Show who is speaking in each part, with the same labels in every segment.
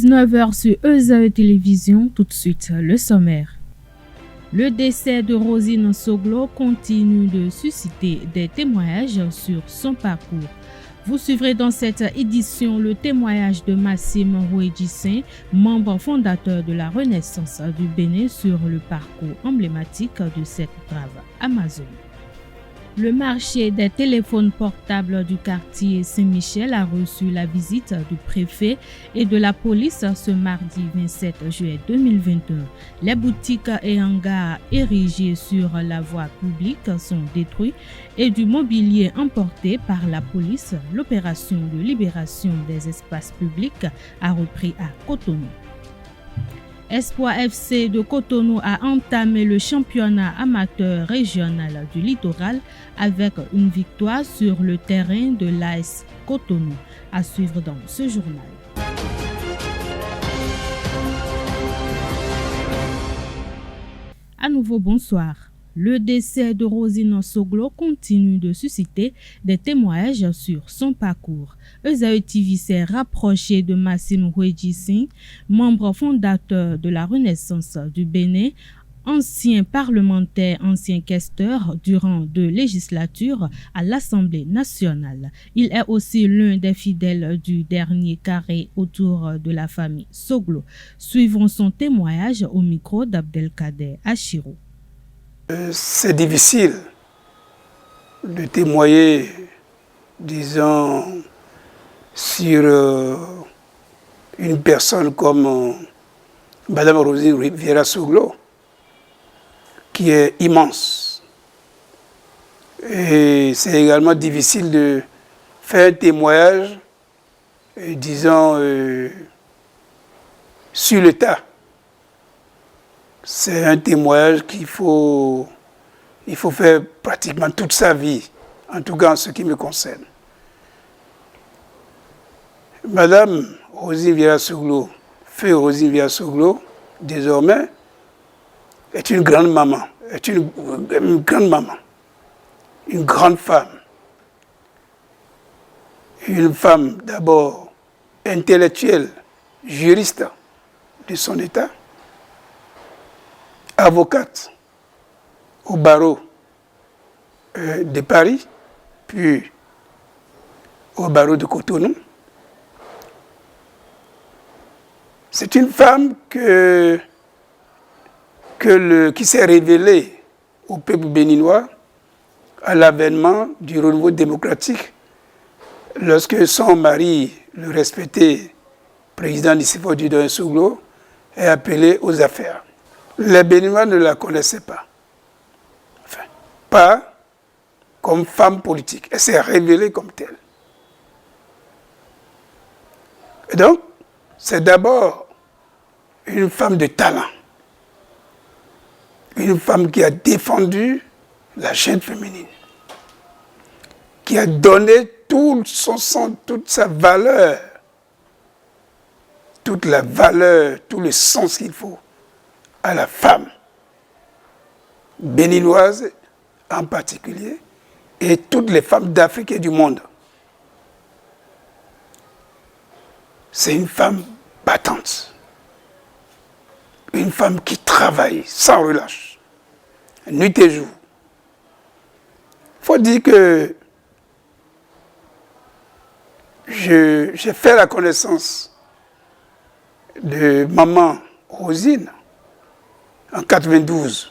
Speaker 1: 19h sur EZAE Télévision, tout de suite le sommaire. Le décès de Rosine Soglo continue de susciter des témoignages sur son parcours. Vous suivrez dans cette édition le témoignage de Massime Rouedjissin, membre fondateur de la Renaissance du Bénin, sur le parcours emblématique de cette brave Amazone. Le marché des téléphones portables du quartier Saint-Michel a reçu la visite du préfet et de la police ce mardi 27 juillet 2021. Les boutiques et hangars érigés sur la voie publique sont détruits et du mobilier emporté par la police. L'opération de libération des espaces publics a repris à Cotonou. Espoir FC de Cotonou a entamé le championnat amateur régional du littoral avec une victoire sur le terrain de l'AS Cotonou. À suivre dans ce journal. À nouveau, bonsoir. Le décès de Rosine Soglo continue de susciter des témoignages sur son parcours. EZAE TV s'est rapproché de Massime Rouedjissin, membre fondateur de la Renaissance du Bénin, ancien parlementaire, ancien questeur durant 2 législatures à l'Assemblée nationale. Il est aussi l'un des fidèles du dernier carré autour de la famille Soglo. Suivons son témoignage au micro d'Abdelkader Achirou.
Speaker 2: C'est difficile de témoigner, disons, sur une personne comme Madame Rosine Vieira Soglo, qui est immense. Et c'est également difficile de faire un témoignage, disons, sur le tas. C'est un témoignage qu'il faut faire pratiquement toute sa vie, en tout cas en ce qui me concerne. Madame Rosine Vieira Soglo, feu Rosine Vieira Soglo, désormais, est une grande maman, une grande femme. Une femme d'abord intellectuelle, juriste de son état, avocate au barreau de Paris, puis au barreau de Cotonou. C'est une femme qui s'est révélée au peuple béninois à l'avènement du renouveau démocratique lorsque son mari, le respecté président Nicéphore Dieudonné Soglo, est appelé aux affaires. Les Béninois ne la connaissaient pas. Enfin, pas comme femme politique. Elle s'est révélée comme telle. Et donc, c'est d'abord une femme de talent. Une femme qui a défendu la chaîne féminine. Qui a donné tout son sang, toute sa valeur. Toute la valeur, tout le sens qu'il faut à la femme béninoise en particulier et toutes les femmes d'Afrique et du monde. C'est une femme battante, une femme qui travaille sans relâche, nuit et jour. Il faut dire que j'ai fait la connaissance de maman Rosine en 92,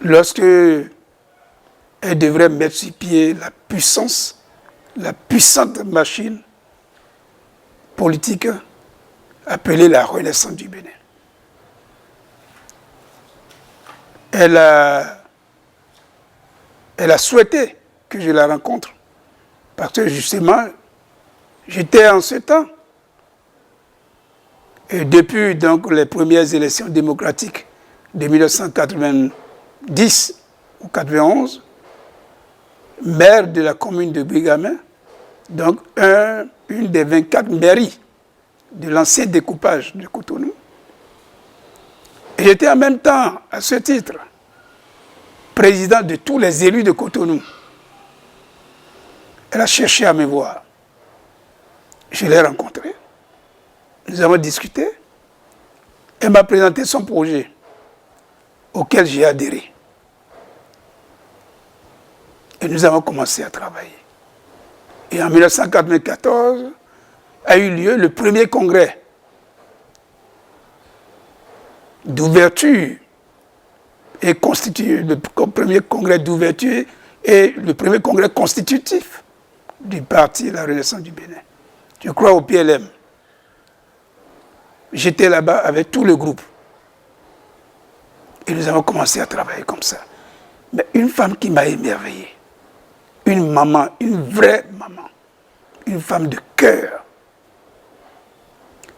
Speaker 2: lorsque elle devrait mettre sur pied la puissante machine politique appelée la Renaissance du Bénin. Elle a souhaité que je la rencontre, parce que justement, j'étais en ce temps. Et depuis donc, les premières élections démocratiques de 1990 ou 91, maire de la commune de Brigamin, donc une des 24 mairies de l'ancien découpage de Cotonou. Et j'étais en même temps, à ce titre, président de tous les élus de Cotonou. Elle a cherché à me voir. Je l'ai rencontrée. Nous avons discuté. Elle m'a présenté son projet auquel j'ai adhéré. Et nous avons commencé à travailler. Et en 1994 a eu lieu le premier congrès d'ouverture et constitué, le premier congrès d'ouverture et le premier congrès constitutif du parti La Renaissance du Bénin. Je crois au PLM. J'étais là-bas avec tout le groupe. Et nous avons commencé à travailler comme ça. Mais une femme qui m'a émerveillé, une maman, une vraie maman, une femme de cœur,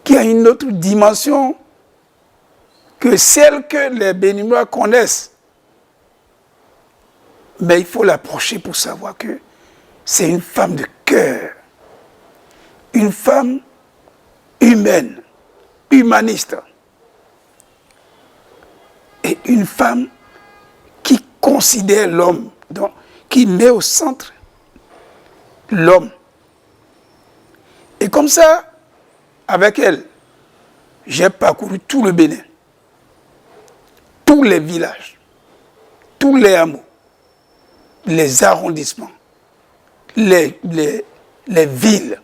Speaker 2: qui a une autre dimension que celle que les Béninois connaissent. Mais il faut l'approcher pour savoir que c'est une femme de cœur, une femme humaine, humaniste, et une femme qui considère l'homme, donc qui met au centre l'homme. Et comme ça, avec elle, j'ai parcouru tout le Bénin, tous les villages, tous les hameaux, les arrondissements, les villes,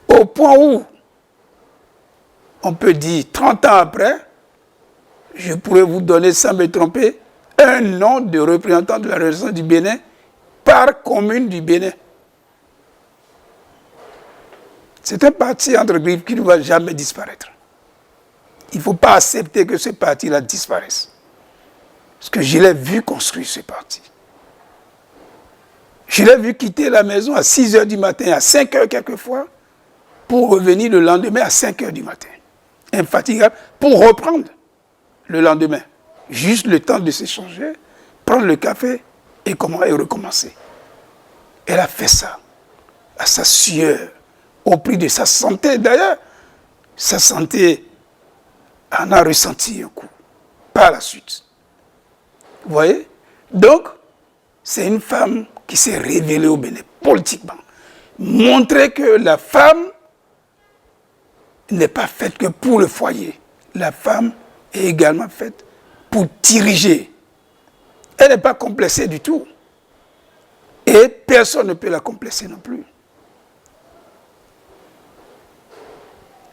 Speaker 2: au point où, on peut dire, 30 ans après, je pourrais vous donner, sans me tromper, un nom de représentant de la Renaissance du Bénin par commune du Bénin. C'est un parti entre griffes qui ne va jamais disparaître. Il ne faut pas accepter que ce parti-là disparaisse. Parce que je l'ai vu construire ce parti. Je l'ai vu quitter la maison à 6 h du matin, à 5 h quelquefois, pour revenir le lendemain à 5 h du matin. Infatigable, pour reprendre le lendemain. Juste le temps de s'échanger, prendre le café et recommencer. Elle a fait ça, à sa sueur, au prix de sa santé. D'ailleurs, sa santé en a ressenti un coup, par la suite. Vous voyez? Donc, c'est une femme qui s'est révélée au Bénin, politiquement. Montrer que la femme n'est pas faite que pour le foyer. La femme est également faite pour diriger. Elle n'est pas complexée du tout. Et personne ne peut la complexer non plus.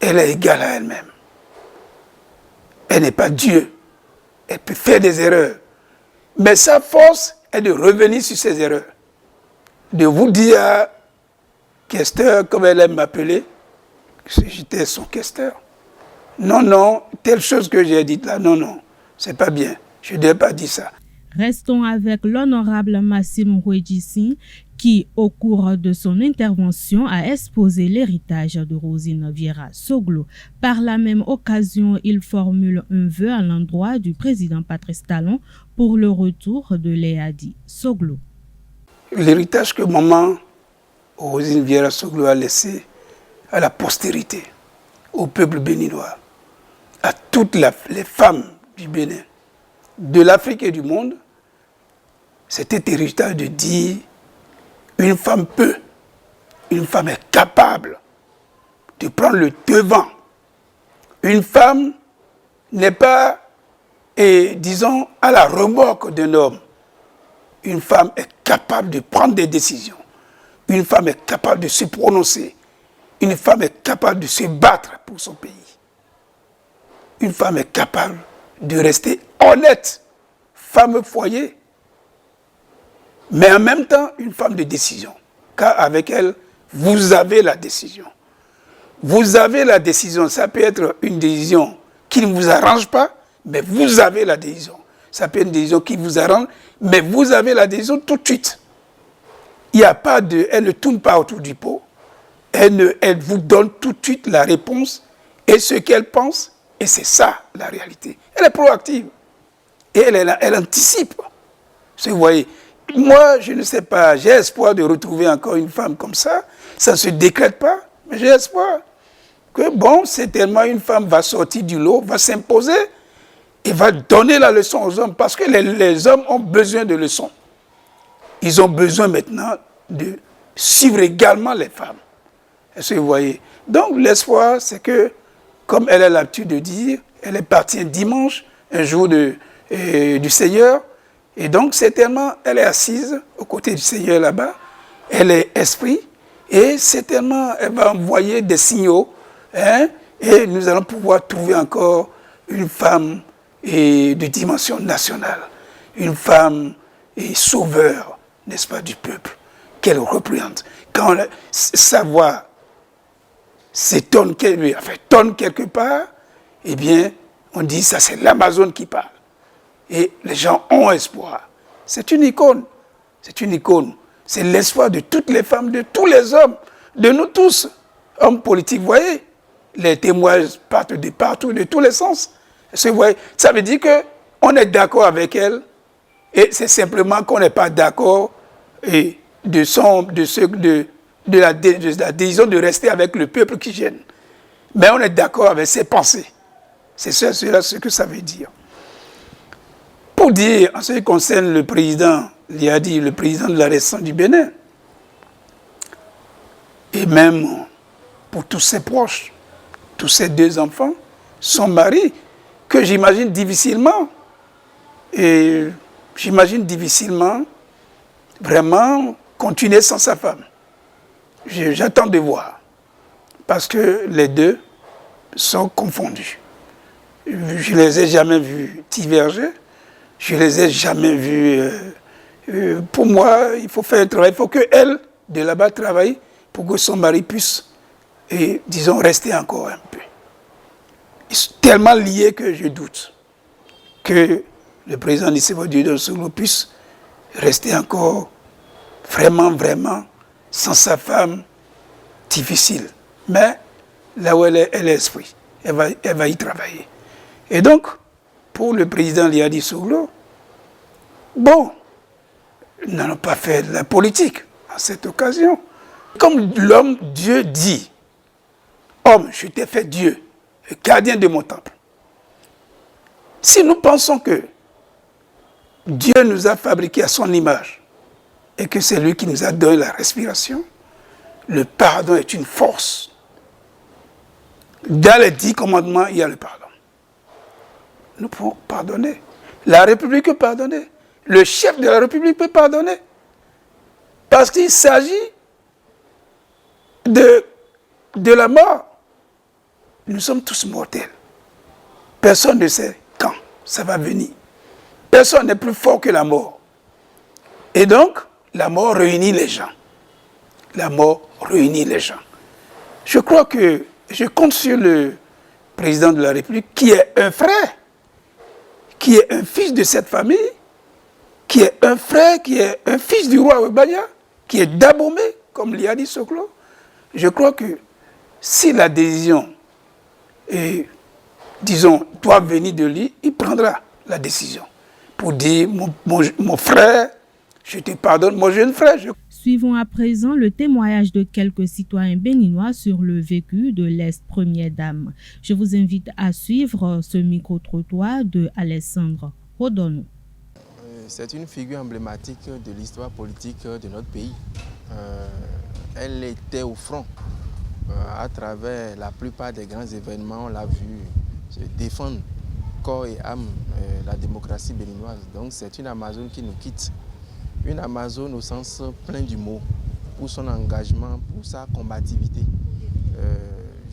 Speaker 2: Elle est égale à elle-même. Elle n'est pas Dieu. Elle peut faire des erreurs. Mais sa force est de revenir sur ses erreurs. De vous dire à questeur, comme elle aime m'appeler, que j'étais son questeur. Non, non, telle chose que j'ai dite là, non, non, c'est pas bien. Je ne devais pas dire ça.
Speaker 1: Restons avec l'honorable Massime Rouedjissi qui, au cours de son intervention, a exposé l'héritage de Rosine Vieira Soglo. Par la même occasion, il formule un vœu à l'endroit du président Patrice Talon pour le retour de Léadi Soglo.
Speaker 2: L'héritage que maman Rosine Vieira Soglo a laissé à la postérité, au peuple béninois, à toutes les femmes du Bénin, de l'Afrique et du monde, c'était héritage de dire une femme peut, une femme est capable de prendre le devant. Une femme n'est pas, disons, à la remorque d'un homme. Une femme est capable de prendre des décisions. Une femme est capable de se prononcer. Une femme est capable de se battre pour son pays. Une femme est capable de rester honnête, femme foyer, mais en même temps une femme de décision. Car avec elle, vous avez la décision. Vous avez la décision. Ça peut être une décision qui ne vous arrange pas, mais vous avez la décision. Ça peut être une décision qui vous arrange, mais vous avez la décision tout de suite. Il n'y a pas de... Elle ne tourne pas autour du pot. Elle vous donne tout de suite la réponse et ce qu'elle pense, et c'est ça la réalité. Elle est proactive et elle anticipe. Vous voyez, moi, je ne sais pas, j'ai espoir de retrouver encore une femme comme ça. Ça ne se décrète pas, mais j'ai espoir que, bon, certainement une femme va sortir du lot, va s'imposer et va donner la leçon aux hommes, parce que les hommes ont besoin de leçons. Ils ont besoin maintenant de suivre également les femmes. Est-ce que vous voyez? Donc l'espoir, c'est que comme elle a l'habitude de dire, elle est partie un dimanche, un jour du Seigneur, et donc certainement elle est assise aux côtés du Seigneur là-bas, elle est esprit, et certainement elle va envoyer des signaux, hein, et nous allons pouvoir trouver encore une femme de dimension nationale, une femme sauveur, n'est-ce pas, du peuple, qu'elle représente. Quand sa voix s'étonne, tonne quelque part, eh bien, on dit ça c'est l'Amazone qui parle. Et les gens ont espoir. C'est une icône. C'est une icône. C'est l'espoir de toutes les femmes, de tous les hommes, de nous tous, hommes politiques. Vous voyez, les témoignages partent de partout, de tous les sens. Vous voyez, ça veut dire qu'on est d'accord avec elle, et c'est simplement qu'on n'est pas d'accord de la décision de rester avec le peuple qui gêne. Mais on est d'accord avec ses pensées. C'est ce que ça veut dire. Pour dire, en ce qui concerne le président, il a dit le président de la Renaissance du Bénin, et même pour tous ses proches, tous ses 2 enfants, son mari, que j'imagine difficilement vraiment continuer sans sa femme. J'attends de voir, parce que les 2 sont confondus. Je ne les ai jamais vus diverger, je ne les ai jamais vus... pour moi, il faut faire un travail, il faut qu'elle, de là-bas, travaille pour que son mari puisse, disons, rester encore un peu. Ils sont tellement liés que je doute que le président Nicéphore Dieudonné Soglo puisse rester encore vraiment, sans sa femme, difficile. Mais là où elle est esprit, elle va y travailler. Et donc, pour le président Liadi Soglo, bon, nous n'allons pas faire de la politique à cette occasion. Comme l'homme, Dieu dit, homme, je t'ai fait Dieu, le gardien de mon temple. Si nous pensons que Dieu nous a fabriqués à son image et que c'est lui qui nous a donné la respiration, le pardon est une force. Dans les 10 commandements, il y a le pardon. Nous pouvons pardonner. La République peut pardonner. Le chef de la République peut pardonner. Parce qu'il s'agit de la mort. Nous sommes tous mortels. Personne ne sait quand ça va venir. Personne n'est plus fort que la mort. Et donc, la mort réunit les gens. La mort réunit les gens. Je crois que je compte sur le président de la République qui est un frère, qui est un fils de cette famille, qui est un frère, qui est un fils du roi Webanya, qui est d'Abomey, comme Liadi Soglo. Je crois que si la décision, doit venir de lui, il prendra la décision pour dire, mon frère, je te pardonne, mon jeune frère.
Speaker 1: Suivons à présent le témoignage de quelques citoyens béninois sur le vécu de l'ex-première dame. Je vous invite à suivre ce micro-trottoir de Alessandre Rodono.
Speaker 3: C'est une figure emblématique de l'histoire politique de notre pays. Elle était au front. À travers la plupart des grands événements, on l'a vu se défendre corps et âme la démocratie béninoise. Donc c'est une Amazone qui nous quitte. Une Amazone au sens plein du mot, pour son engagement, pour sa combativité.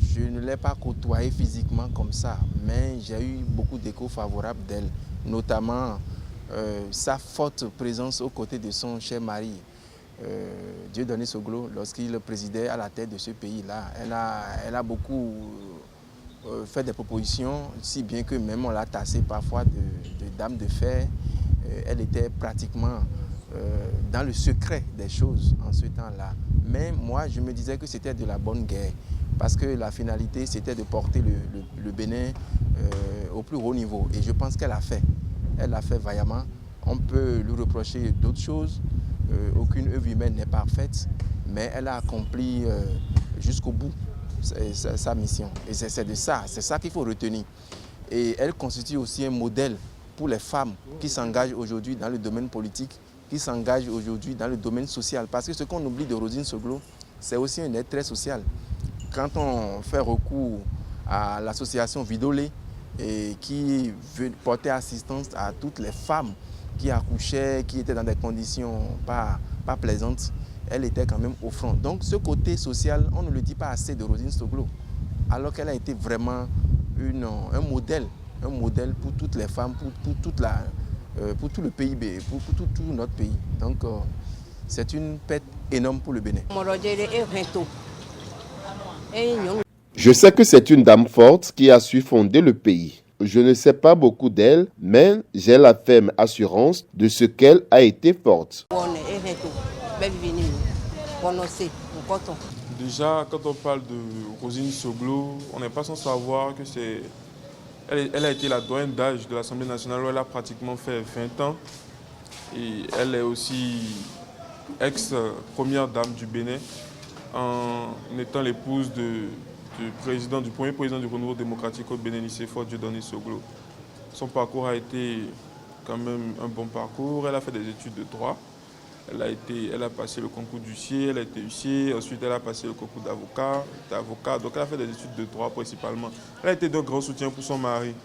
Speaker 3: Je ne l'ai pas côtoyée physiquement comme ça, mais j'ai eu beaucoup d'échos favorables d'elle, notamment sa forte présence aux côtés de son cher mari, Dieudonné Soglo, lorsqu'il présidait à la tête de ce pays-là. Elle a beaucoup fait des propositions, si bien que même on l'a tassée parfois de dame de fer. Elle était pratiquement dans le secret des choses en ce temps-là. Mais moi, je me disais que c'était de la bonne guerre, parce que la finalité, c'était de porter le Bénin au plus haut niveau. Et je pense qu'elle l'a fait. Elle l'a fait vaillamment. On peut lui reprocher d'autres choses. Aucune œuvre humaine n'est parfaite, mais elle a accompli jusqu'au bout sa mission. Et c'est ça qu'il faut retenir. Et elle constitue aussi un modèle pour les femmes qui s'engagent aujourd'hui dans le domaine politique, qui s'engagent aujourd'hui dans le domaine social. Parce que ce qu'on oublie de Rosine Soglo, c'est aussi un être très social. Quand on fait recours à l'association Vidolé et qui veut porter assistance à toutes les femmes qui accouchaient, qui étaient dans des conditions pas plaisantes. Elle était quand même au front. Donc ce côté social, on ne le dit pas assez de Rosine Soglo, alors qu'elle a été vraiment un modèle pour toutes les femmes, pour tout le PIB, pour tout notre pays. Donc c'est une perte énorme pour le Bénin.
Speaker 4: Je sais que c'est une dame forte qui a su fonder le pays. Je ne sais pas beaucoup d'elle, mais j'ai la ferme assurance de ce qu'elle a été forte.
Speaker 5: Déjà, quand on parle de Rosine Soglo, on n'est pas sans savoir que elle a été la doyenne d'âge de l'Assemblée nationale où elle a pratiquement fait 20 ans. Et elle est aussi ex-première dame du Bénin en étant l'épouse du premier président du renouveau démocratique au Bénin, Nicéphore Dieudonné Soglo. Son parcours a été quand même un bon parcours. Elle a fait des études de droit. Elle a passé le concours d'huissier, elle a été huissier, ensuite elle a passé le concours d'avocat, donc elle a fait des études de droit principalement. Elle a été d'un grand soutien pour son mari,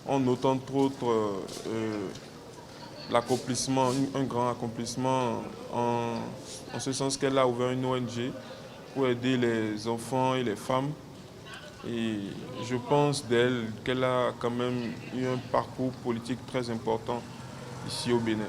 Speaker 5: en notant entre autres l'accomplissement, un grand accomplissement en ce sens qu'elle a ouvert une ONG pour aider les enfants et les femmes. Et je pense d'elle qu'elle a quand même eu un parcours politique très important ici au Bénin.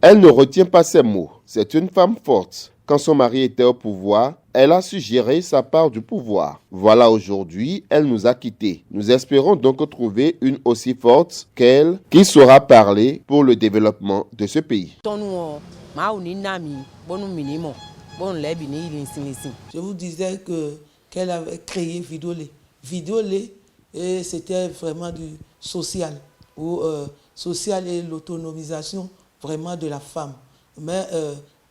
Speaker 4: Elle ne retient pas ses mots. C'est une femme forte. Quand son mari était au pouvoir, elle a su gérer sa part du pouvoir. Voilà, aujourd'hui, elle nous a quittés. Nous espérons donc trouver une aussi forte qu'elle qui saura parler pour le développement de ce pays.
Speaker 6: Je vous disais qu'elle avait créé Vidolé. Vidolé, c'était vraiment du social, social et l'autonomisation vraiment de la femme. Mais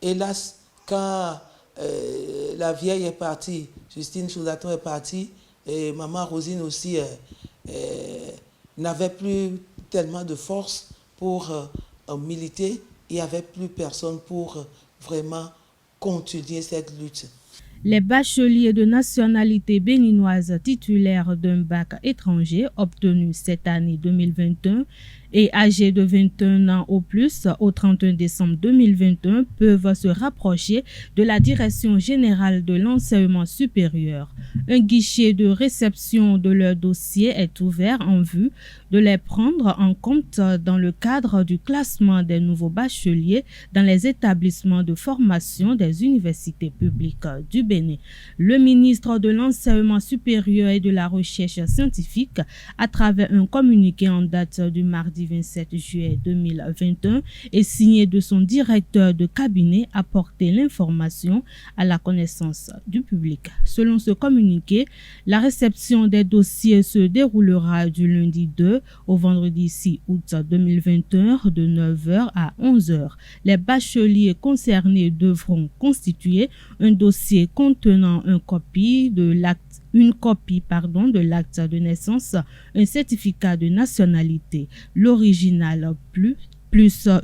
Speaker 6: hélas, quand la vieille est partie, Justine Chaudaton est partie, et maman Rosine aussi n'avait plus tellement de force pour militer, il n'y avait plus personne pour vraiment continuer cette lutte.
Speaker 1: Les bacheliers de nationalité béninoise titulaires d'un bac étranger obtenu cette année 2021 et âgés de 21 ans au plus au 31 décembre 2021 peuvent se rapprocher de la Direction générale de l'enseignement supérieur. Un guichet de réception de leur dossier est ouvert en vue de les prendre en compte dans le cadre du classement des nouveaux bacheliers dans les établissements de formation des universités publiques du Bénin. Le ministre de l'Enseignement supérieur et de la Recherche scientifique, à travers un communiqué en date du mardi 27 juillet 2021 et signé de son directeur de cabinet, a porté l'information à la connaissance du public. Selon ce communiqué, la réception des dossiers se déroulera du lundi 2 au vendredi 6 août 2021 de 9h à 11h. Les bacheliers concernés devront constituer un dossier contenant une copie de l'acte de naissance, un certificat de nationalité, l'original plus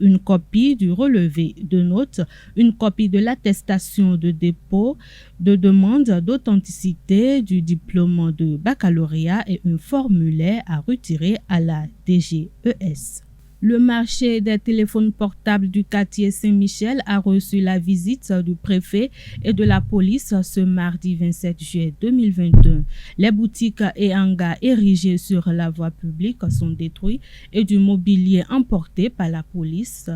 Speaker 1: une copie du relevé de notes, une copie de l'attestation de dépôt de demande d'authenticité du diplôme de baccalauréat et un formulaire à retirer à la DGES. Le marché des téléphones portables du quartier Saint-Michel a reçu la visite du préfet et de la police ce mardi 27 juillet 2021. Les boutiques et hangars érigés sur la voie publique sont détruits et du mobilier emporté par la police.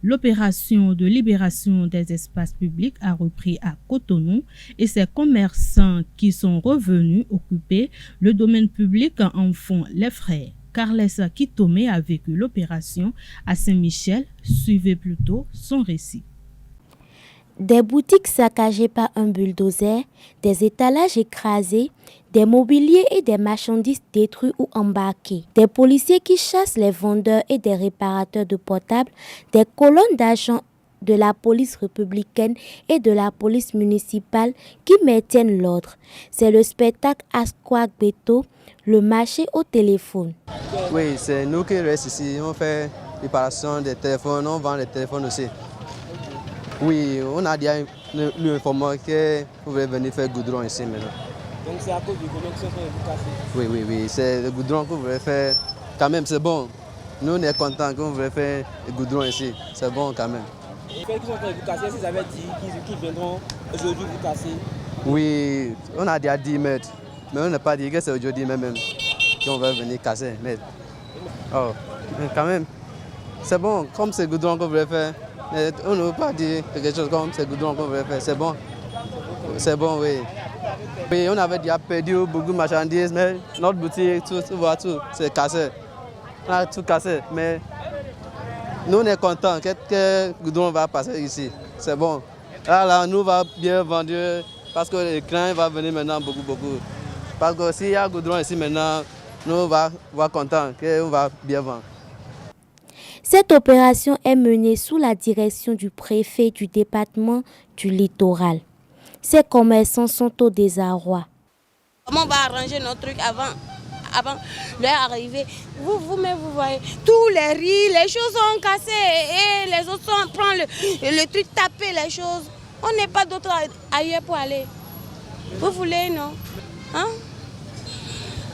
Speaker 1: L'opération de libération des espaces publics a repris à Cotonou et ces commerçants qui sont revenus occuper le domaine public en font les frais. Carles Kitomé a vécu l'opération à Saint-Michel. Suivez plutôt son récit.
Speaker 7: Des boutiques saccagées par un bulldozer, des étalages écrasés, des mobiliers et des marchandises détruits ou embarqués, des policiers qui chassent les vendeurs et des réparateurs de portables, des colonnes d'agents de la police républicaine et de la police municipale qui maintiennent l'ordre. C'est le spectacle Asquak Beto, le marché au téléphone.
Speaker 8: Oui, c'est nous qui restons ici. On fait réparation des téléphones, on vend les téléphones aussi. Oui, on a déjà eu informé que vous voulez venir faire goudron ici maintenant.
Speaker 9: Donc c'est à cause du goudron que ce sont les bouts cassés.
Speaker 8: Oui, c'est le goudron qu'on voulait faire. Quand même, c'est bon. Nous, on est contents qu'on voulait faire le goudron ici. C'est bon quand même.
Speaker 9: Et ceux qui sont en train de vous casser, vous avez dit qu'ils viendront aujourd'hui vous casser?
Speaker 8: Oui, on a déjà dit, mais on n'a pas dit que c'est aujourd'hui même qu'on va venir casser. Mais quand même, c'est bon, comme c'est le goudron qu'on voulait faire. Mais on ne veut pas dire quelque chose comme c'est le goudron qu'on voulait faire. C'est bon. C'est bon, oui. Oui, on avait déjà perdu beaucoup de marchandises, mais notre boutique, tout, c'est cassé. On a tout cassé, mais nous on est contents que le goudron va passer ici. C'est bon. Là, nous va bien vendre parce que les clients vont venir maintenant beaucoup. Parce que s'il y a goudron ici maintenant, nous va contents qu'on va bien vendre.
Speaker 7: Cette opération est menée sous la direction du préfet du département du littoral. Ces commerçants sont au désarroi.
Speaker 10: Comment on va arranger nos trucs avant leur arrivée? Vous-même, vous voyez, tous les riz, les choses sont cassées et les autres prennent le truc, taper les choses. On n'est pas d'autre ailleurs pour aller. Vous voulez, non? Hein?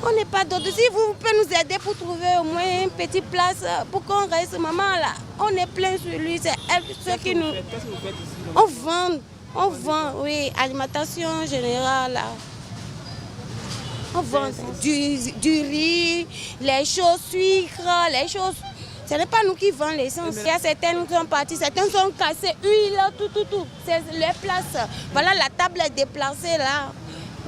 Speaker 10: On n'est pas d'autre. Si vous pouvez nous aider pour trouver au moins une petite place pour qu'on reste, maman là, on est plein sur lui. C'est elle ce qui nous.
Speaker 9: Qu'est-ce que vous faites ici?
Speaker 10: On vend, oui, alimentation générale. Là. On vend du riz, les choses sucres, les choses. Ce n'est pas nous qui vendons l'essence. Il y a certaines qui sont parties, certaines sont cassées, huile, tout. C'est les places. Voilà, la table est déplacée là.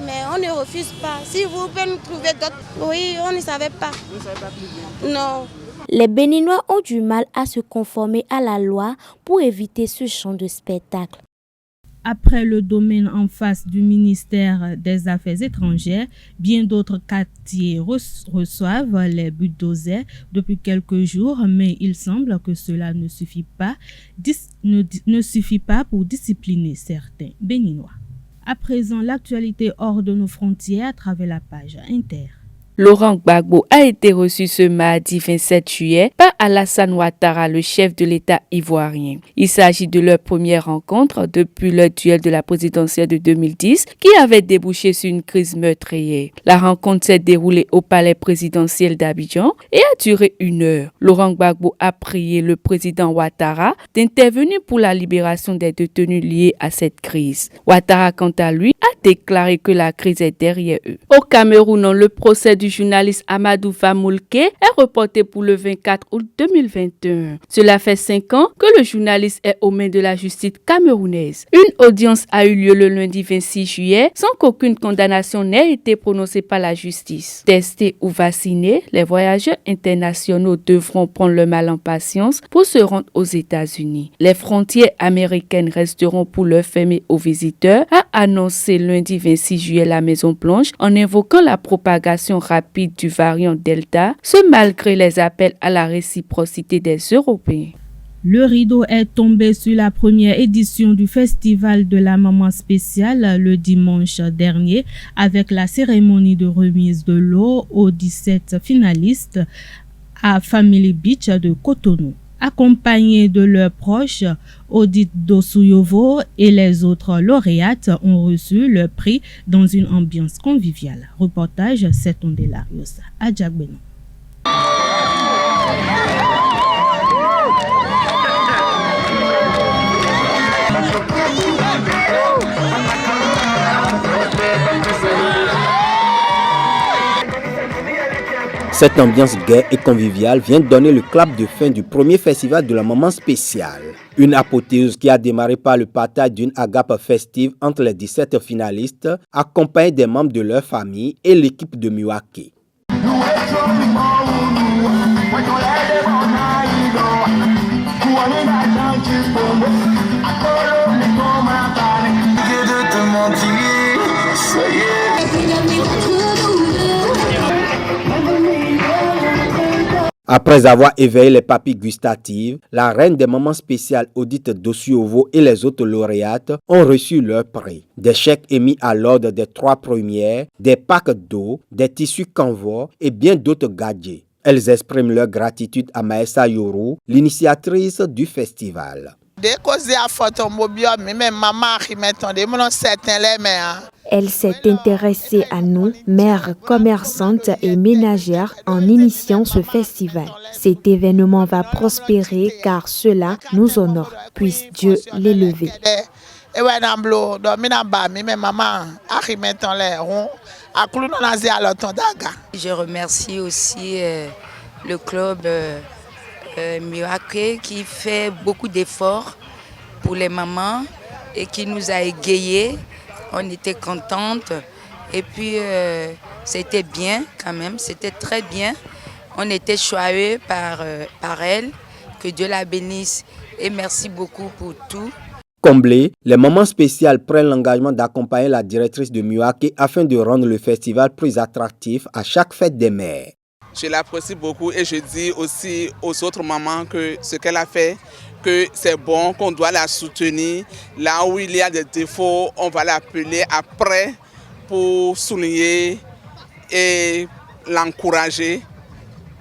Speaker 10: Mais on ne refuse pas. Si vous pouvez nous trouver d'autres, oui, on ne savait pas.
Speaker 9: Vous ne savez pas plus bien?
Speaker 10: Non.
Speaker 7: Les Béninois ont du mal à se conformer à la loi pour éviter ce genre de spectacle.
Speaker 1: Après le domaine en face du ministère des Affaires étrangères, bien d'autres quartiers reçoivent les bulldozers depuis quelques jours, mais il semble que cela ne suffit pas pour discipliner certains Béninois. À présent, l'actualité hors de nos frontières à travers la page Inter.
Speaker 11: Laurent Gbagbo a été reçu ce mardi 27 juillet par Alassane Ouattara, le chef de l'État ivoirien. Il s'agit de leur première rencontre depuis le duel de la présidentielle de 2010 qui avait débouché sur une crise meurtrière. La rencontre s'est déroulée au palais présidentiel d'Abidjan et a duré 1 heure. Laurent Gbagbo a prié le président Ouattara d'intervenir pour la libération des détenus liés à cette crise. Ouattara, quant à lui, a déclaré que la crise est derrière eux. Au Cameroun, le procès du journaliste Amadou Famoulke est reporté pour le 24 août 2021. Cela fait 5 ans que le journaliste est aux mains de la justice camerounaise. Une audience a eu lieu le lundi 26 juillet sans qu'aucune condamnation n'ait été prononcée par la justice. Testés ou vaccinés, les voyageurs internationaux devront prendre le mal en patience pour se rendre aux États-Unis. Les frontières américaines resteront pour l'heure fermées aux visiteurs, a annoncé lundi 26 juillet la Maison-Blanche en invoquant la propagation rapide du variant Delta, ce malgré les appels à la réciprocité des Européens.
Speaker 1: Le rideau est tombé sur la première édition du Festival de la Maman Spéciale le dimanche dernier avec la cérémonie de remise de l'eau aux 17 finalistes à Family Beach de Cotonou. Accompagnés de leurs proches, Odite Dosuyovo et les autres lauréates ont reçu leur prix dans une ambiance conviviale. Reportage Seton Delarios à Djagbenon.
Speaker 12: Cette ambiance gaie et conviviale vient de donner le clap de fin du premier festival de la Maman Spéciale. Une apothéose qui a démarré par le partage d'une agape festive entre les 17 finalistes, accompagnés des membres de leur famille et l'équipe de Milwaukee. Après avoir éveillé les papilles gustatives, la reine des moments spéciales Odite Dosuyovo et les autres lauréates ont reçu leur prix. Des chèques émis à l'ordre des 3 premières, des packs d'eau, des tissus Canva et bien d'autres gadgets. Elles expriment leur gratitude à Maëssa Yoro, l'initiatrice du festival.
Speaker 7: Elle s'est intéressée à nous, mères commerçantes et ménagères, en initiant ce festival. Cet événement va prospérer car cela nous honore. Puisse Dieu l'élever.
Speaker 13: Je remercie aussi le club Miracle qui fait beaucoup d'efforts pour les mamans et qui nous a égayés. On était contentes et puis c'était bien quand même, c'était très bien. On était choyés par elle, que Dieu la bénisse et merci beaucoup pour tout.
Speaker 12: Comblés, les moments spéciaux prennent l'engagement d'accompagner la directrice de Miyake afin de rendre le festival plus attractif à chaque fête des mères.
Speaker 14: Je l'apprécie beaucoup et je dis aussi aux autres mamans que ce qu'elle a fait, que c'est bon, qu'on doit la soutenir. Là où il y a des défauts, on va l'appeler après pour souligner et l'encourager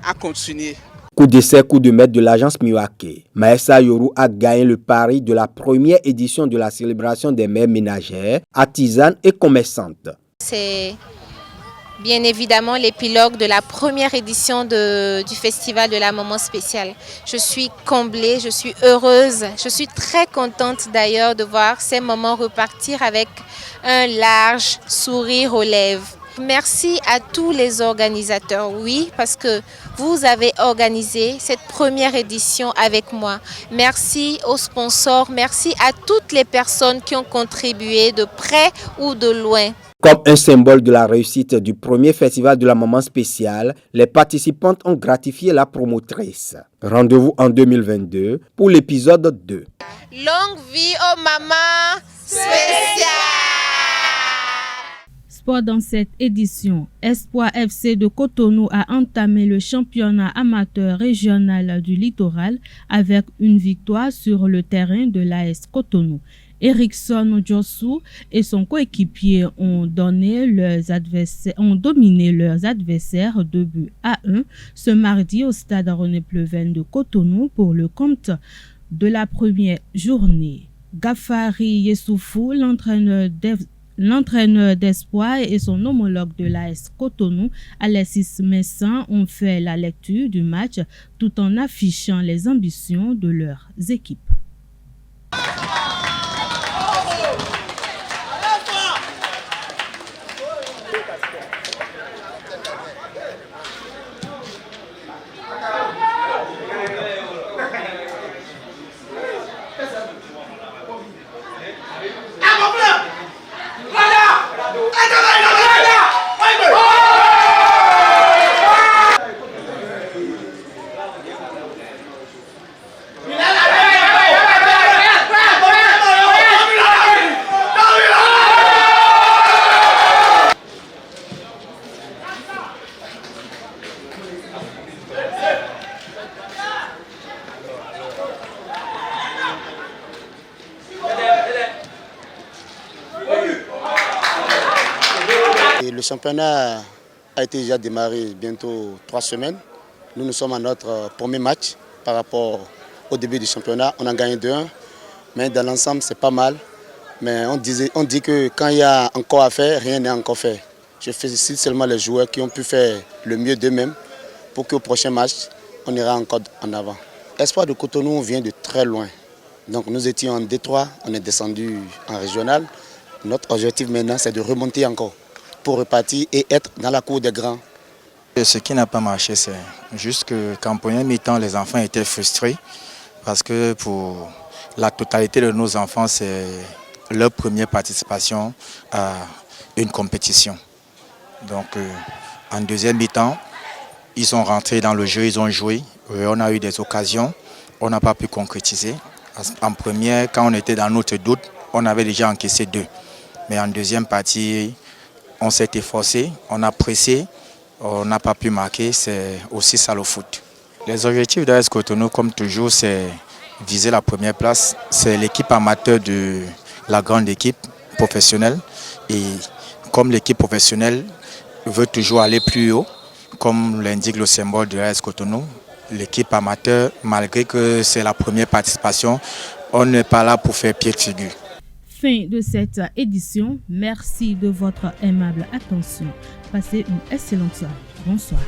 Speaker 14: à continuer.
Speaker 12: Coup d'essai, coup de maître de l'agence Miyake, Maëssa Yoru a gagné le pari de la première édition de la célébration des mères ménagères, artisanes et commerçantes.
Speaker 15: C'est bien évidemment l'épilogue de la première édition du festival de la Maman Spéciale. Je suis comblée, je suis heureuse, je suis très contente d'ailleurs de voir ces mamans repartir avec un large sourire aux lèvres. Merci à tous les organisateurs, oui, parce que vous avez organisé cette première édition avec moi. Merci aux sponsors, merci à toutes les personnes qui ont contribué de près ou de loin.
Speaker 12: Comme un symbole de la réussite du premier festival de la Maman Spéciale, les participantes ont gratifié la promotrice. Rendez-vous en 2022 pour l'épisode 2.
Speaker 15: Longue vie aux mamans spéciales!
Speaker 1: Sport dans cette édition, Espoir FC de Cotonou a entamé le championnat amateur régional du littoral avec une victoire sur le terrain de l'AS Cotonou. Erickson Djossou et son coéquipier ont dominé leurs adversaires 2-1 ce mardi au stade René Pleven de Cotonou pour le compte de la première journée. Gafari Yessoufou, l'entraîneur d'Espoir et son homologue de l'AS Cotonou, Alexis Messin, ont fait la lecture du match tout en affichant les ambitions de leurs équipes.
Speaker 16: Le championnat a été déjà démarré bientôt 3 semaines. Nous sommes à notre premier match par rapport au début du championnat. On a gagné 2-1, mais dans l'ensemble c'est pas mal. Mais on dit que quand il y a encore à faire, rien n'est encore fait. Je félicite seulement les joueurs qui ont pu faire le mieux d'eux-mêmes pour qu'au prochain match, on ira encore en avant. Espoir de Cotonou vient de très loin. Donc nous étions en D3, on est descendu en régional. Notre objectif maintenant c'est de remonter encore pour repartir et être dans la cour des grands.
Speaker 17: Ce qui n'a pas marché, c'est juste qu'en première mi-temps, les enfants étaient frustrés parce que pour la totalité de nos enfants, c'est leur première participation à une compétition. Donc en deuxième mi-temps, ils sont rentrés dans le jeu, ils ont joué, on a eu des occasions, on n'a pas pu concrétiser. En première, quand on était dans notre doute, on avait déjà encaissé 2. Mais en deuxième partie, on s'est efforcé, on a pressé, on n'a pas pu marquer, c'est aussi ça le foot. Les objectifs d'AS Cotonou, comme toujours, c'est viser la première place. C'est l'équipe amateur de la grande équipe professionnelle. Et comme l'équipe professionnelle veut toujours aller plus haut, comme l'indique le symbole de l'AS Cotonou, l'équipe amateur, malgré que c'est la première participation, on n'est pas là pour faire pied de figure.
Speaker 1: fin de cette édition. Merci de votre aimable attention. Passez une excellente soirée. Bonsoir.